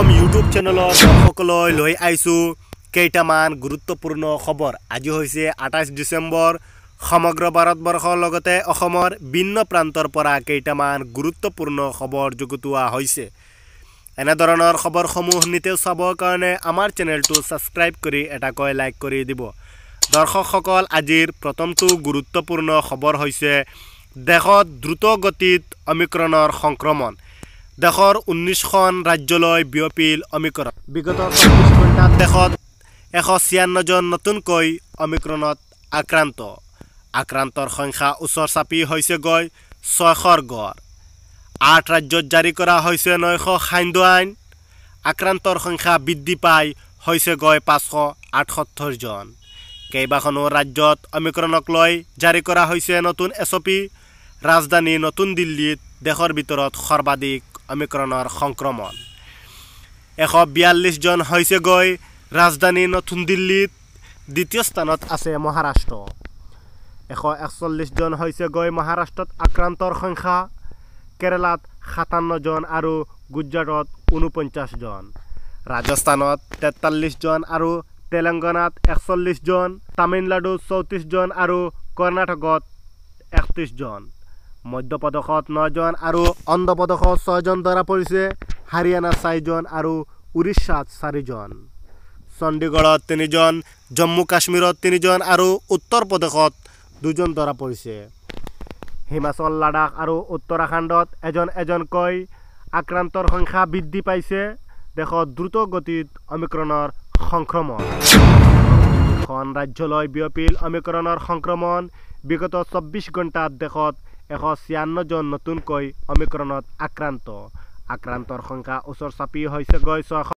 Assam YouTube চেনেলৰ সকললৈ লৈ আইছো কেইটামান গুৰুত্বপূৰ্ণ খবৰ। আজি হৈছে 28 ডিসেম্বৰ। সমগ্ৰ ভাৰতবৰ্ষৰ লগতে অসমৰ ভিন্ন প্ৰান্তৰ পৰা কেইটামান গুৰুত্বপূৰ্ণ খবৰ যুগুতোৱা হৈছে। এনে ধৰণৰ খবৰসমূহ নিতে চাবৰ কাৰণে আমাৰ চেনেলটো সাবস্ক্ৰাইব কৰি এটাকৈ লাইক কৰি দিব। দৰ্শকসকল, আজিৰ প্ৰথমটো গুৰুত্বপূৰ্ণ খবৰ হৈছে দেশত দ্ৰুত গতিত অমিক্ৰণৰ সংক্ৰমণ। দেশৰ 19খন ৰাজ্যলৈ বিয়পিল অমিক্ৰণ। বিগত 24 ঘণ্টাত দেশত 156 জন নতুনকৈ অমিক্ৰণত আক্ৰান্তৰ সংখ্যা ওচৰ চাপি হৈছেগৈ 600ৰ গড়। 8 ৰাজ্যত জাৰি কৰা হৈছে 900 খাদ্য আইন। আক্ৰান্তৰ সংখ্যা বৃদ্ধি পাই হৈছেগৈ 578 জন। কেইবাখনো ৰাজ্যত অমিক্ৰণক লৈ জাৰি কৰা হৈছে নতুন SOP। ৰাজধানী নতুন দিল্লীত দেশৰ ভিতৰত সৰ্বাধিক অমিক্ৰণৰ সংক্ৰমণ। 142 জন হৈছেগৈ। ৰাজধানী নতুন দিল্লীত দ্বিতীয় স্থানত আছে মহাৰাষ্ট্ৰ। 141 জন হৈছেগৈ মহাৰাষ্ট্ৰত আক্ৰান্তৰ সংখ্যা। কেৰালাত 57 জন আৰু গুজৰাটত 49 জন। ৰাজস্থানত 43 জন আৰু তেলেংগানাত 41 জন। তামিলনাডুত 34 জন আৰু কৰ্ণাটকত 31 জন। মধ্যপ্ৰদেশত 9 জন আৰু অন্ধ্ৰপ্ৰদেশত 6 জন ধৰা পৰিছে। হাৰিয়ানাত 4 জন আৰু উৰিষ্যাত 4 জন। চণ্ডীগড়ত 3 জন, জম্মু কাশ্মীৰত 3 জন আৰু উত্তৰ প্ৰদেশত 2 জন ধৰা পৰিছে। হিমাচল, লাডাখ আৰু উত্তৰাখণ্ডত এজনকৈ আক্ৰান্তৰ সংখ্যা বৃদ্ধি পাইছে। দেশত দ্ৰুত গতিত অমিক্ৰণৰ সংক্ৰমণ। খন ৰাজ্যলৈ বিয়পিল অমিক্ৰণৰ সংক্ৰমণ। বিগত 24 ঘণ্টাত দেশত 156 জন নতুনকৈ অমিক্ৰণত আক্ৰান্তৰ সংখ্যা ওচৰ চাপি হৈছেগৈ 600।